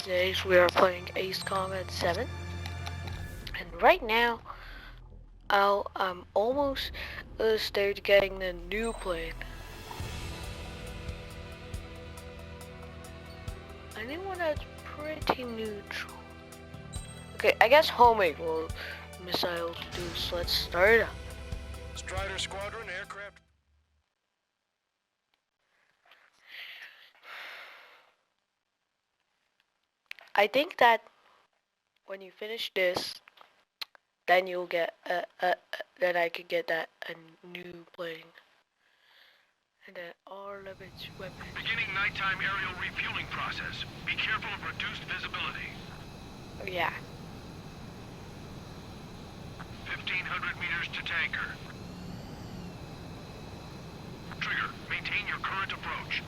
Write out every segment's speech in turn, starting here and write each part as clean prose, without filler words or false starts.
Today we are playing Ace Combat 7, and right now I'm almost started getting the new plane. I need one that's pretty neutral. Okay, I guess homing will missiles do, so let's start. Strider Squadron aircraft. I think that when you finish this, then you'll get then I could get that a new plane. And then all of its weapons. Beginning nighttime aerial refueling process. Be careful of reduced visibility. Oh, yeah. 1,500 meters to tanker. Trigger, maintain your current approach.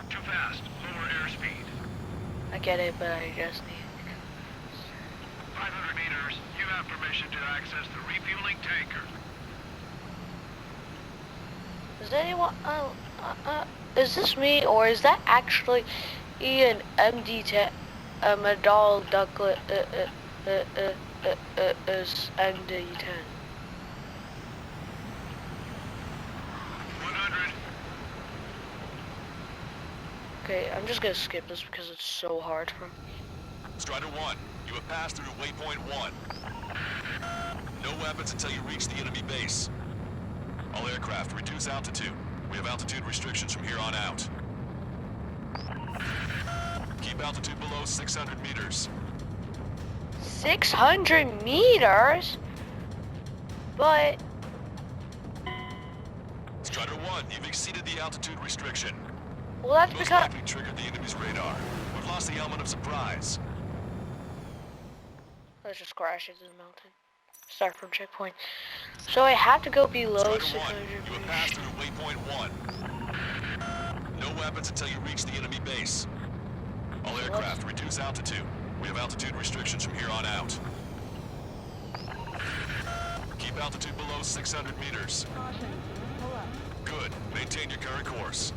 Too fast. Lower airspeed. I get it, but I just need. 500 meters. You have permission to access the refueling tanker. Is anyone? Is this me or is that actually Ian MD10? Madal Ducklet is MD10. 100. Okay, I'm just gonna skip this because it's so hard for me. Strider 1, you have passed through waypoint 1. No weapons until you reach the enemy base. All aircraft, reduce altitude. We have altitude restrictions from here on out. Keep altitude below 600 meters. 600 meters? But Strider 1, you've exceeded the altitude restriction. well, that's Most because likely triggered the enemy's radar. We've lost the element of surprise. let's just crash into the mountain. Start from checkpoint. So I have to go below Strider 1, 600 you have meters. passed through waypoint 1. No weapons until you reach the enemy base. All aircraft, reduce altitude. We have altitude restrictions from here on out. Keep altitude below 600 meters. Good. Maintain your current course.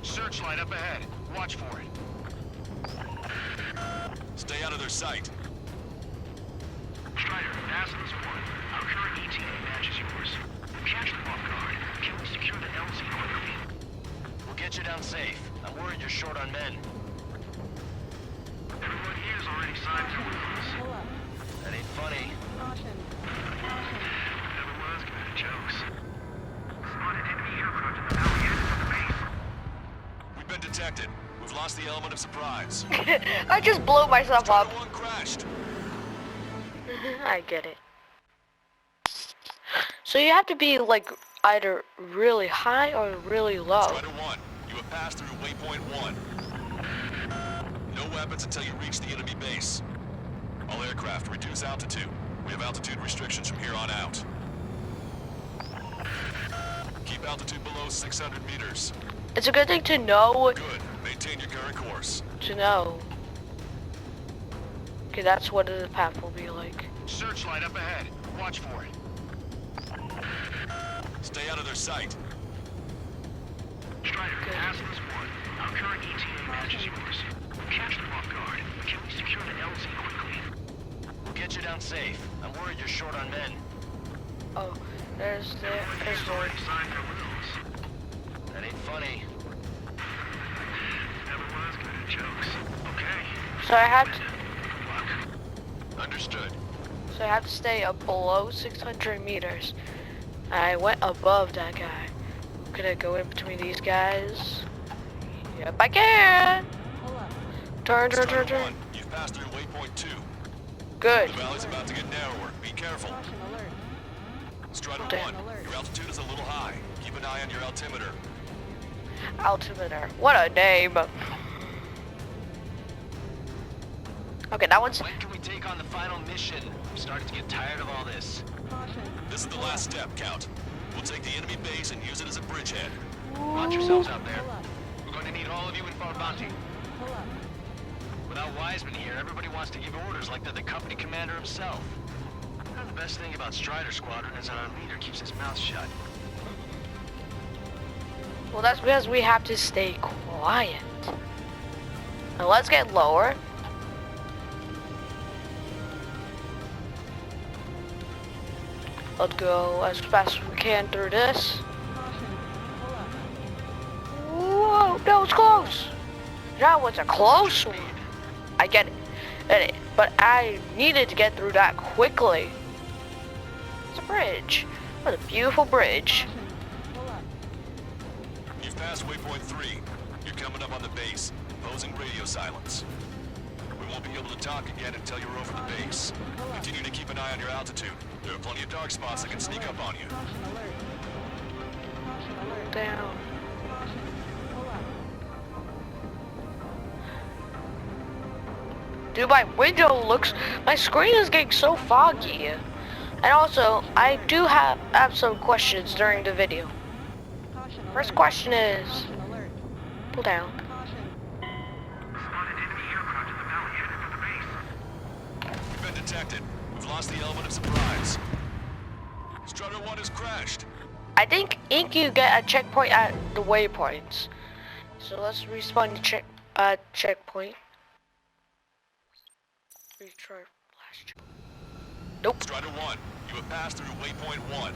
Searchlight up ahead. Watch for it. Stay out of their sight. Strider, Nasa's 1. Our current ETA matches yours. Catch them off guard. Can we secure the LZ quickly? We'll get you down safe. I'm worried you're short on men. Everyone here's already signed for release. That ain't funny. Never was good at jokes. Spotted enemy aircraft in the valley headed for the base. We've been detected. We've lost the element of surprise. I just blew myself up. Strider 1 crashed. I get it. So you have to be like either really high or really low. Strider 1, you have passed through waypoint 1. No weapons until you reach the enemy base. All aircraft, reduce altitude. We have altitude restrictions from here on out. Keep altitude below 600 meters. It's a good thing to know. Good. Maintain your current course. To know. Okay, that's what the path will be like. Searchlight up ahead. Watch for it. Stay out of their sight. Strider, Nasa's 1. Our current ETA matches yours. Catch them off guard. Can we secure the LZ quickly? We'll get you down safe. I'm worried you're short on men. Oh, there's the. Already signed for lose. That ain't funny. Never was good at jokes. Okay. So I have to. Good luck. Understood. So I have to stay up below 600 meters. I went above that guy. Could I go in between these guys? Yep, I can. Turn. Strider 1, you've passed through waypoint 2. Good. The valley's about to get narrower. Be careful. Strider 1, your altitude is a little high. Keep an eye on your altimeter. Altimeter. What a name. Okay, that one's. When can we take on the final mission? I'm starting to get tired of all this. This is the last step, Count. We'll take the enemy base and use it as a bridgehead. Watch yourselves out there. We're going to need all of you in for a bounty. Without Wiseman here, everybody wants to give orders like they're the company commander himself. And the best thing about Strider Squadron is that our leader keeps his mouth shut. Well, that's because we have to stay quiet. Now let's get lower. Let's go as fast as we can through this. Whoa, that was close. That was a close one. I get it, but I needed to get through that quickly. It's a bridge. What a beautiful bridge. You've passed waypoint 3. You're coming up on the base, imposing radio silence. We won't be able to talk again until you're over the base. Continue to keep an eye on your altitude. There are plenty of dark spots that can sneak up on you. Down. Dude, my window my screen is getting so foggy. And also, I do have some questions during the video. First question is, pull down. You've been detected. We've lost the element of surprise. Strutter 1 has crashed. I think you get a checkpoint at the waypoints. So let's respawn the checkpoint. Retry last check. Nope. Strider 1, you have passed through waypoint 1.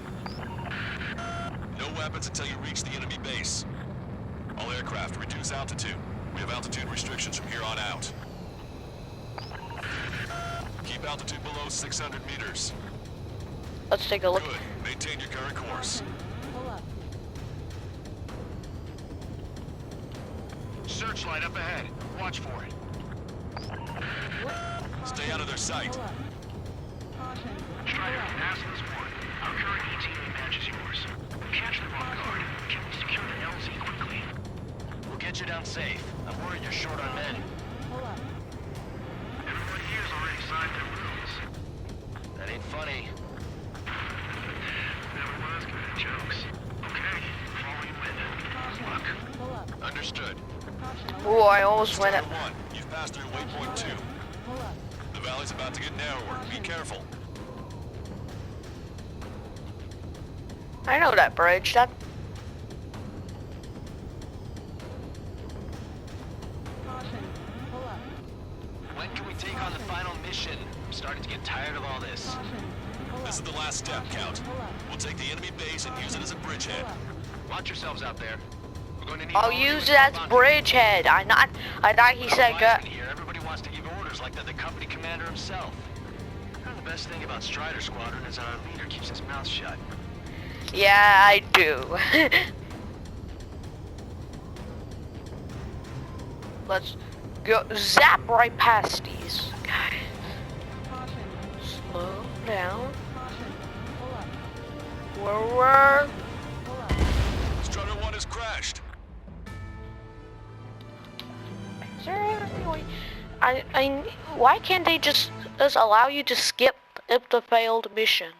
No weapons until you reach the enemy base. All aircraft, reduce altitude. We have altitude restrictions from here on out. Keep altitude below 600 meters. Let's take a look. Good. Maintain your current course. Searchlight up ahead. Watch for it. Stay out of their sight. Strider, ask this one. Our current ETA matches yours. Catch them off guard. Can we secure the LZ quickly? We'll get you down safe. I'm worried you're short on men. Everyone here's already signed their rules. That ain't funny. Never was good at jokes. Okay, follow you in. Good luck. Understood. Ooh, I almost went Strider up. 1, you've passed through waypoint 2. The valley's about to get narrower. Be careful. I know that bridge. That. When can we take on the final mission? I'm starting to get tired of all this. This is the last step, Count. We'll take the enemy base and use it as a bridgehead. Watch yourselves out there. We're going to need I'll use it as bridgehead. I thought he said go. Here, everybody wants to give orders like they're the company commander himself. And the best thing about Strider Squadron is our leader keeps his mouth shut. Yeah, I do. Let's go zap right past these guys. Slow down. Forward. Strutter 1 has crashed. Seriously, why can't they just allow you to skip the failed mission?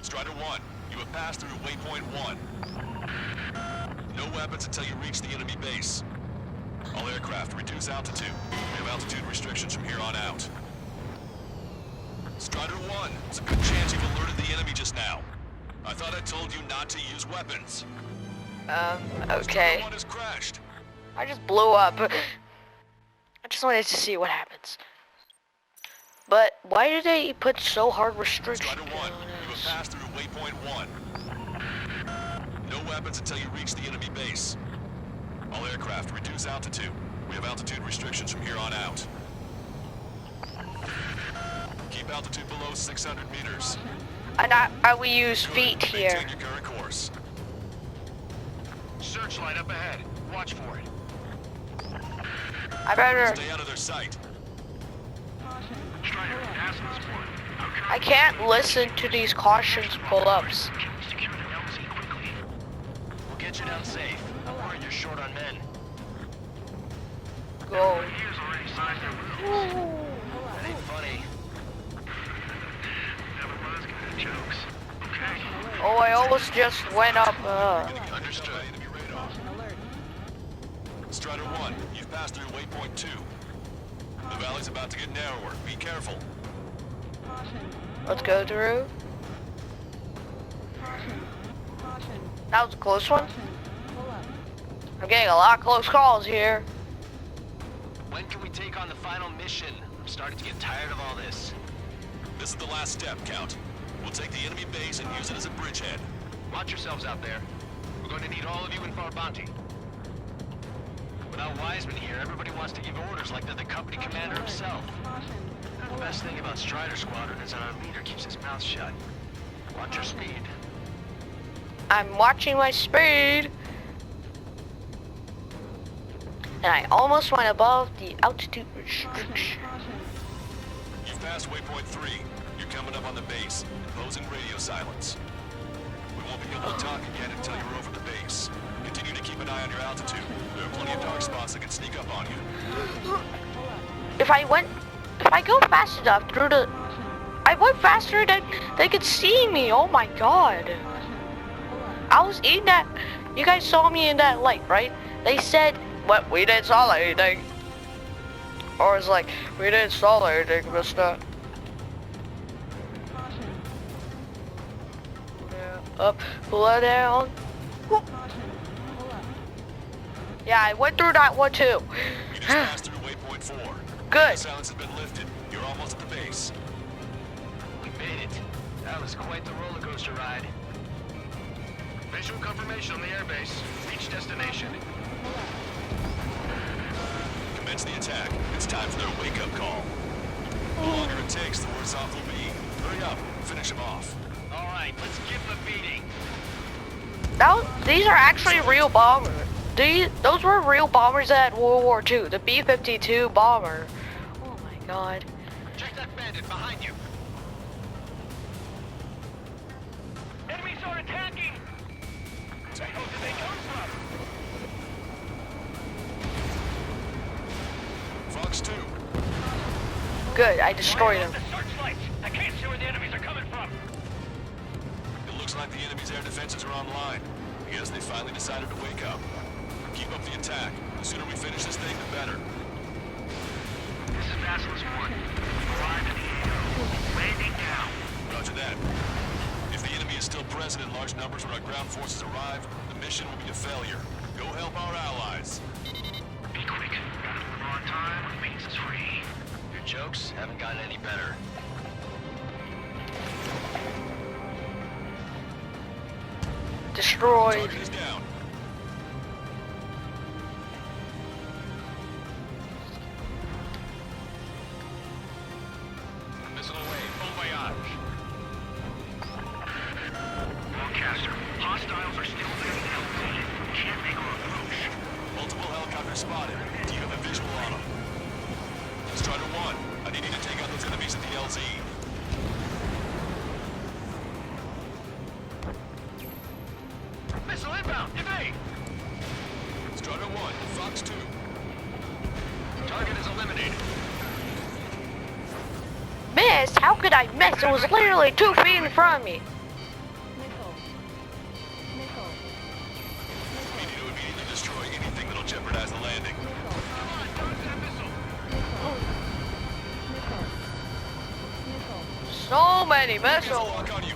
Strider 1, you have passed through waypoint 1. No weapons until you reach the enemy base. All aircraft, reduce altitude. We have altitude restrictions from here on out. Strider 1, there's a good chance you've alerted the enemy just now. I thought I told you not to use weapons. Okay. Strider 1 has crashed. I just blew up. I just wanted to see what happens. But why do they put so hard restrictions Strider 1, on you have us? passed through waypoint 1. No weapons until you reach the enemy base. All aircraft, reduce altitude. We have altitude restrictions from here on out. Keep altitude below 600 meters. And I will use Good. feet here. Maintain your current course. Searchlight up ahead. Watch for it. I better. Stay out of their sight. Strider, ask this one. Our current I can't listen to these cautions pull-ups. Can we secure the LZ quickly? We'll get you down safe. I'm worried you're short on men. Go. Here's already signed their rules. That ain't funny. Never was good at jokes. Okay. Oh, I almost just went up. Understood. Enemy radar. Strider 1, pass through waypoint 2. The valley's about to get narrower. Be careful. Let's go through. That was a close one. I'm getting a lot of close calls here. When can we take on the final mission? I'm starting to get tired of all this. This is the last step, Count. We'll take the enemy base and use it as a bridgehead. Watch yourselves out there. We're going to need all of you in for our bounty. Without Wiseman here, everybody wants to give orders like they're the company commander himself. The best thing about Strider Squadron is that our leader keeps his mouth shut. Watch your speed. I'm watching my speed. And I almost went above the altitude restriction. You've passed waypoint 3. You're coming up on the base, imposing radio silence. We won't be able to talk again until you're over the base. Continue to keep an eye on your altitude. There are plenty of dark spots that can sneak up on you. If I go fast enough through the... I went faster than they could see me. Oh my god. I was in that... You guys saw me in that light, right? They said, what, we didn't saw anything. Or it's like, we didn't saw anything, mister. Yeah, up, pull it down. Yeah, I went through that one too. You just passed through waypoint 4. Good. Silence has been lifted. You're almost at the base. We made it. That was quite the roller coaster ride. Visual confirmation on the airbase. Reach destination. Commence the attack. It's time for their wake-up call. The longer it takes, the worse off they'll be. Hurry up. Finish them off. All right, let's give them a beating. These are actually real bombers. Those were real bombers at World War II. The B-52 bomber. Oh my god. Check that bandit behind you. Enemies are attacking. Where did they come from? Fox 2. Good, I destroyed him. The searchlights. I can't see where the enemies are coming from. It looks like the enemy's air defenses are online. I guess they finally decided to wake up. Keep up the attack. The sooner we finish this thing, the better. This is Basilisk 1. Arrived at the AO. Landing now. Roger that. If the enemy is still present in large numbers when our ground forces arrive, the mission will be a failure. Go help our allies. Be quick. Gotta deliver on time when means is free. Your jokes haven't gotten any better. Destroyed. Target is down. Missile away. Bon voyage. Broadcaster. Hostiles are still there in LZ. Can't make our approach. Multiple helicopters spotted. Do you have a visual on them? Strider 1, I need you to take out those enemies at the LZ. Missile inbound. Evade. Strider 1, Fox 2. Target is eliminated. Missed? How could I miss? It was literally 2 feet in front of me. We need to immediately destroy anything that'll jeopardize the landing. Come on, dodge that missile. So many There's a missiles. lock on you.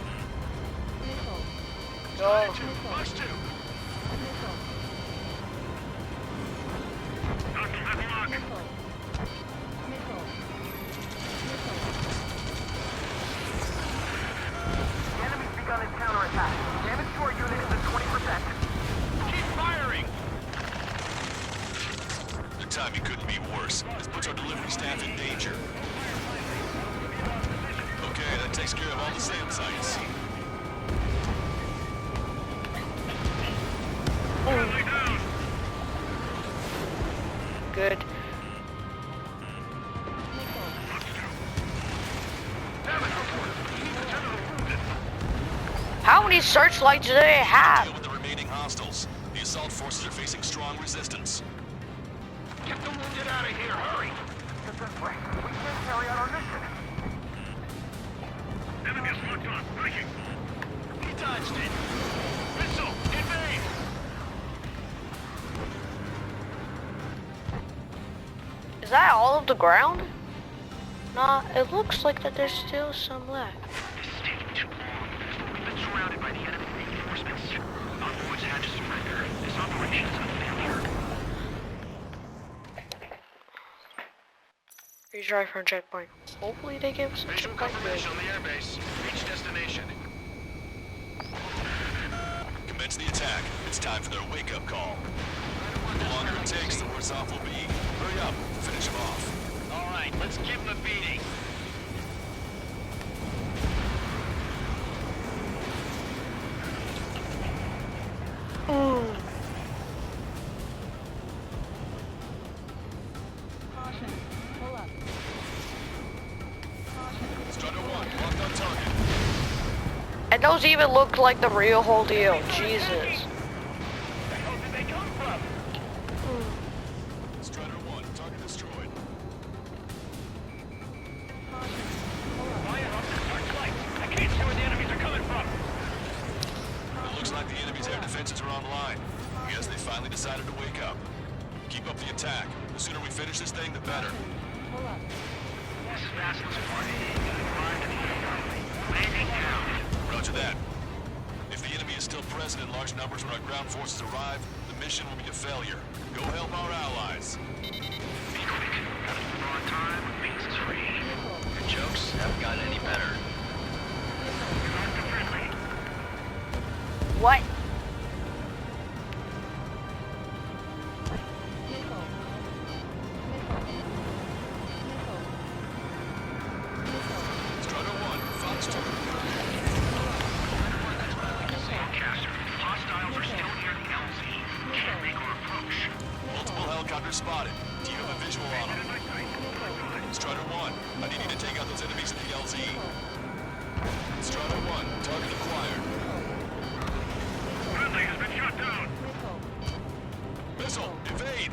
Strider Oh. 2. Fox 2. Knock them out of lock. The enemy's begun its counterattack. Damage to our unit is at 20%. Keep firing! The timing couldn't be worse. This puts our delivery staff in danger. Okay, that takes care of all the SAM sites. Good. How many searchlights do they have? Deal with the remaining hostiles. The assault forces are facing strong resistance. Get the wounded out of here, hurry! This way. We can't carry out our mission. Enemy is locked on. Breaking. He dodged it. Missile, invade! Is that all of the ground? Nah, it looks like that there's still some left. This is taking too long. We've been surrounded by the enemy reinforcements. Our boys had to surrender. This operation is a failure. Retry for a checkpoint. Hopefully they give us a Visual checkpoint. confirmation on the airbase. Reach destination. Commence the attack. It's time for their wake-up call. The longer it takes, the worse off we'll be. Hurry up. Finish them off. All right, let's give them a beating. Strider 1, locked on target. And those even look like the real whole deal. Jesus. Strider 1, target destroyed. I can't see where the enemies are coming from. It looks like the enemy's air defenses are online. I guess they finally decided to wake up. Keep up the attack. The sooner we finish this thing, the better. This is Vassal's party. Climb to the air. Landing down. Roger that. If the enemy is still present in large numbers when our ground forces arrive, the mission will be a failure. Go help our allies. Be quick. Gotta move on time. Base is free. Your jokes haven't gotten any better. Friendly. What? Strider 1, Fox 2. Broadcaster. Hostiles are still near the LZ. Can't make our approach. Multiple helicopters spotted. Do you have a visual on them? Strider 1, I need you to take out those enemies in the LZ. Strider 1, target acquired. Friendly has been shot down. Missile, evade!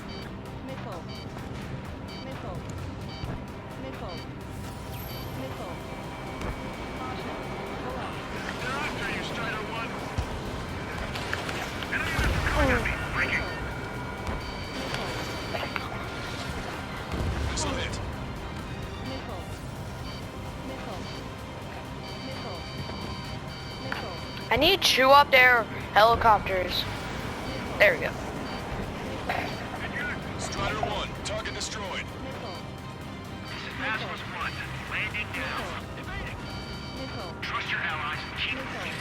They're after you, Strider 1. Enemy missile coming at me. Breaking. Missile hit. I need two up there helicopters. There we go. Strider 1, target destroyed. This is Vassal's 1. Landing down. Trust your allies and keep moving.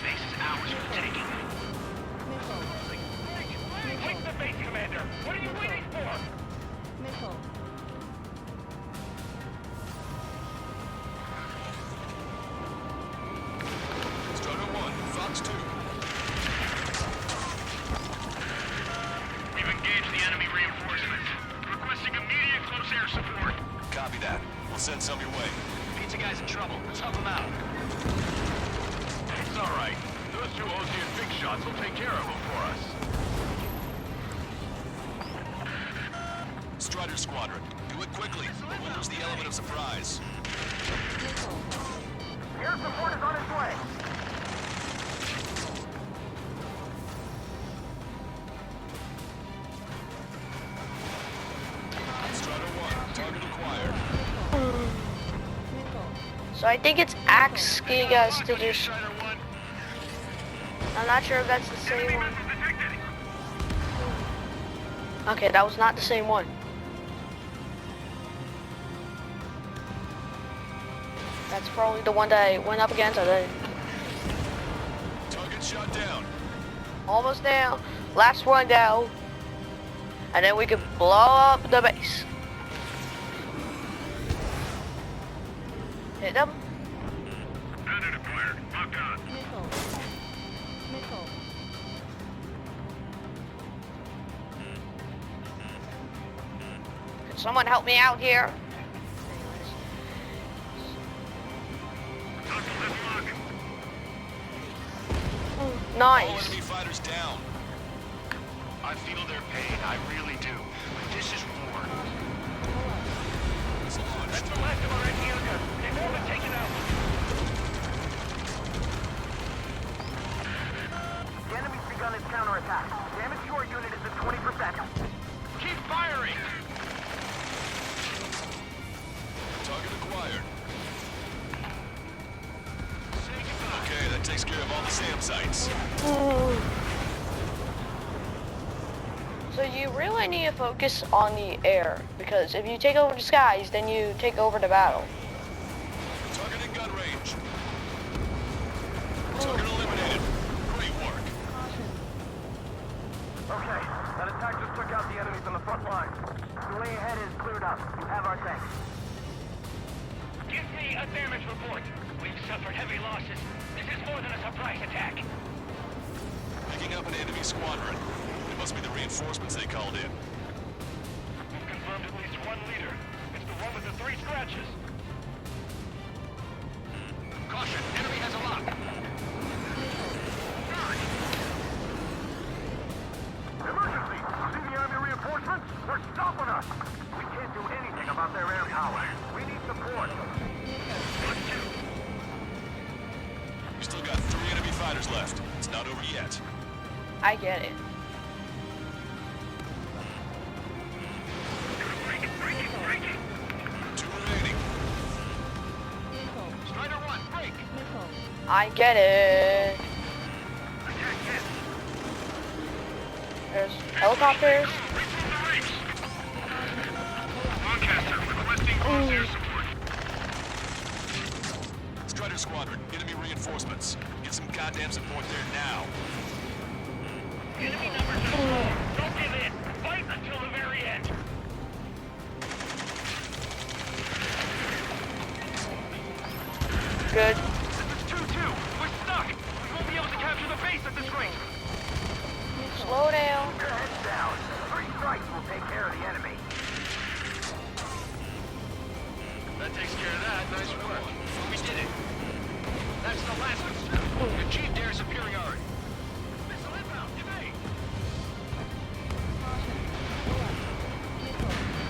Space is ours for the taking. Wait the base, Commander. What are you waiting for? Strider 1, Fox 2. We've engaged the enemy reinforcements. Requesting immediate close air support. Copy that. We'll send some your way. Pizza guy's in trouble. Let's help him out. It's all right. Those two Ozian big shots will take care of him for us. Strider Squadron, do it quickly, or we'll lose the element of surprise. Air support is on its way. Strider 1, target acquired. So I think it's asking us to do. Strider 1. I'm not sure if that's the same Enemy one. missile detected. Okay, that was not the same one. That's probably the one that I went up against. I did. Target shot down. Almost down. Last one down. And then we can blow up the base. Hit them. Bandit acquired. Locked on. Can someone help me out here? Hostile headlock. All Nice. enemy fighters down. I feel their pain. I really do. But this is war. Missile launched. That's the last of our Antiochus. They've all been taken out. The enemy's begun its counterattack. Damage to our unit is at 20%. Keep firing! That takes care of all the SAM sites. So you really need to focus on the air, because if you take over the skies, then you take over the battle. Target in gun range. Target eliminated. Great work. Okay, that attack just took out the enemies on the front line. The way ahead is cleared up. You have our thanks. Give me a damage report. We've suffered heavy losses. This is more than a surprise attack. Picking up an enemy squadron. It must be the reinforcements they called in. We've confirmed at least one leader. It's the one with the 3 scratches. Caution, enemy has a lock. Emergency! See the enemy reinforcements? They're stopping us! We can't do anything about their air power. We need support. We still got 3 enemy fighters left. It's not over yet. I get it. 2 remaining. Strider 1, break! I get it. Attack hit! There's helicopters. Lancaster, requesting close air support. Strider squadron, enemy reinforcements. Get some goddamn support there now. Enemy numbers are slow. Don't give in. Fight until the very end. Good. This is 2-2. We're stuck. We won't be able to capture the base at this rate. Slow down. Your head's down. 3 strikes will take care of the enemy. That takes care of that. Nice work. We did it. That's the last one. Achieved air superiority. Missile inbound. Evade.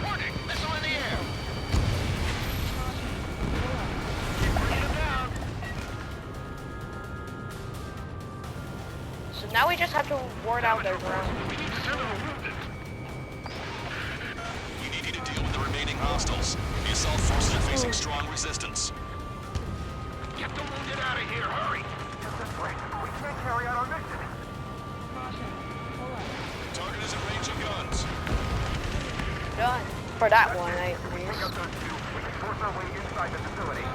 Warning. Missile in the air. Keep bringing them down. So now we just have to ward out their ground. We need several wounded. You need to deal with the remaining hostiles. The assault forces are facing strong resistance. Get the wounded out of here. Hurry. Just this way. We can't carry out our mission. Target is in range of guns. Done. For that one, at Pick least. up those 2. We can force our way inside the facility.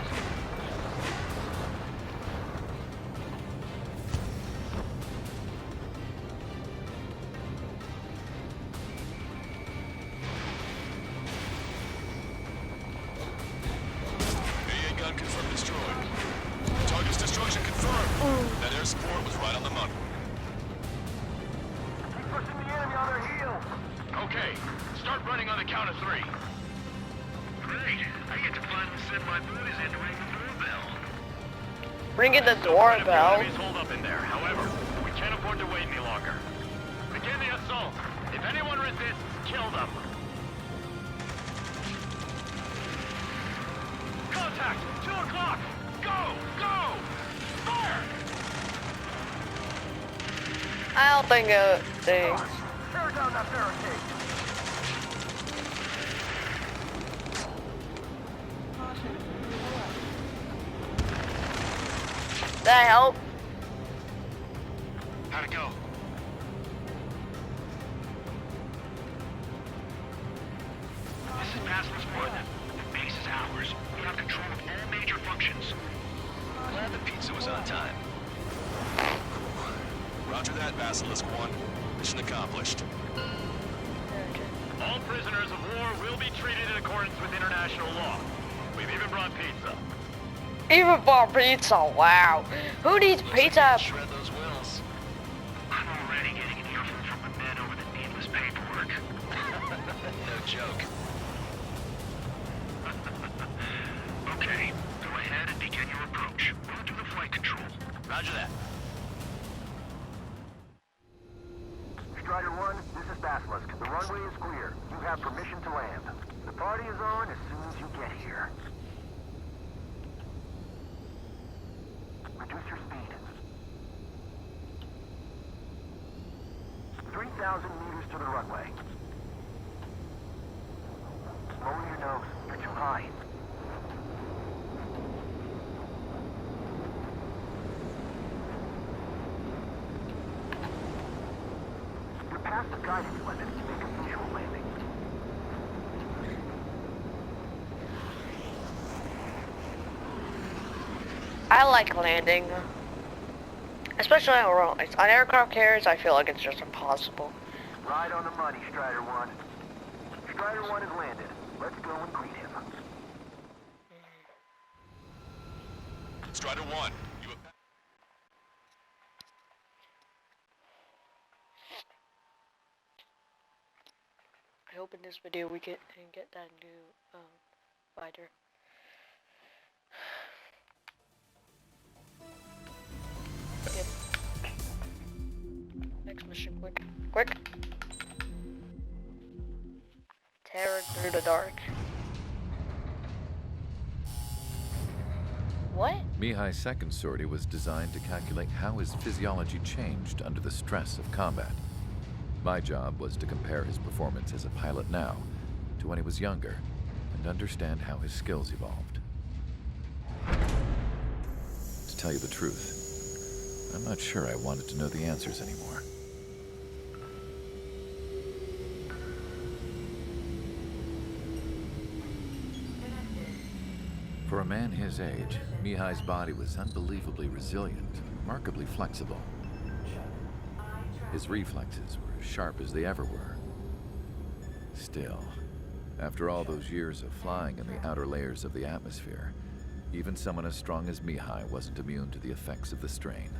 AA gun confirmed destroyed. Target's destruction confirmed. That air support was right on the money. Keep pushing the enemy on their heels. Okay, start running on the count of 3. Great. I get to finally send my boys in to ring the doorbell. Ringing the doorbell. Enemies hold up in there. However, we can't afford to wait any longer. Begin the assault. If anyone resists, kill them. Contact! 2 o'clock! Go! Go! Fire! I don't think they. Tear down that barricade. That help? How'd it go? This is Pastor's One. The base is ours. We have control of all major functions. Glad the pizza was on time. Roger that, Basilisk 1. Mission accomplished. All prisoners of war will be treated in accordance with international law. We've even brought pizza. Even bought pizza. Wow. Who needs pizza? Shred those wills. I'm already getting an earful from the men over the needless paperwork. No joke. Okay, go ahead and begin your approach. We'll do the flight control. Roger that. Strider 1, this is Basilisk. The runway is clear. You have permission to land. The party is on as soon as you get here. Reduce your speed. 3,000 meters to the runway. Lower your nose. You're too high. the guidance weapons to make a visual landing. I like landing. Especially on runways. On aircraft carriers, I feel like it's just impossible. Right on the money, Strider 1. Strider 1 has landed. Let's go and greet him. Strider 1, you have... I hope in this video we can get that new fighter. Yep. Next mission, quick. Quick! Terror through the dark. What? Mihai's second sortie was designed to calculate how his physiology changed under the stress of combat. My job was to compare his performance as a pilot now to when he was younger and understand how his skills evolved. To tell you the truth, I'm not sure I wanted to know the answers anymore. For a man his age, Mihai's body was unbelievably resilient, remarkably flexible. His reflexes were as sharp as they ever were. Still, after all those years of flying in the outer layers of the atmosphere, even someone as strong as Mihai wasn't immune to the effects of the strain.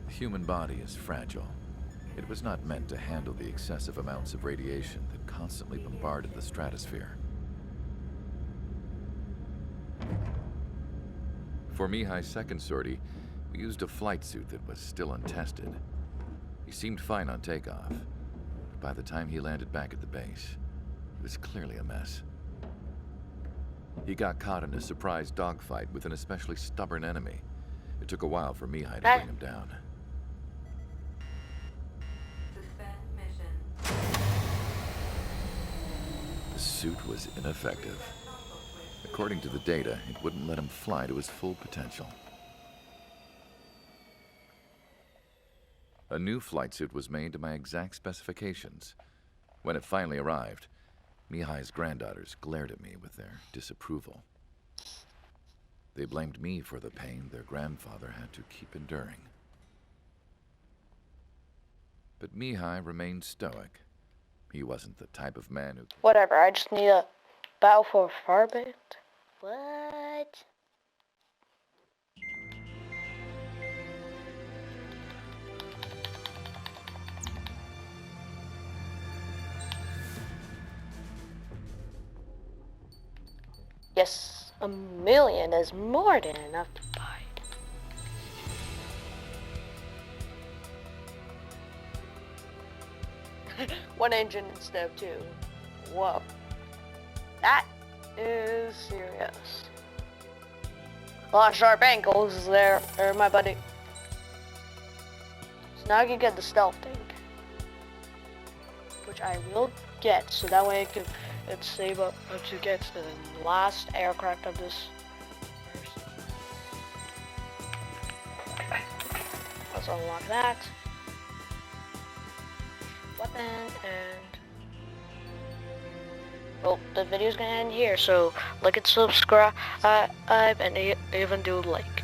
The human body is fragile. It was not meant to handle the excessive amounts of radiation that constantly bombarded the stratosphere. For Mihai's second sortie, we used a flight suit that was still untested. He seemed fine on takeoff, but by the time he landed back at the base, it was clearly a mess. He got caught in a surprise dogfight with an especially stubborn enemy. It took a while for Mihai to bring him down. The suit was ineffective. According to the data, it wouldn't let him fly to his full potential. A new flight suit was made to my exact specifications. When it finally arrived, Mihai's granddaughters glared at me with their disapproval. They blamed me for the pain their grandfather had to keep enduring. But Mihai remained stoic. He wasn't the type of man who... Whatever, I just need a battle for Farbit. What? Yes, 1,000,000 is more than enough to buy. One engine instead of two. Whoa. That is serious. A lot of sharp angles there, my buddy. So now I can get the stealth tank, which I will get, so that way I can save up to get to the last aircraft of this. Let's unlock that. Weapon and... Well, the video's gonna end here, so like and subscribe, and even do like.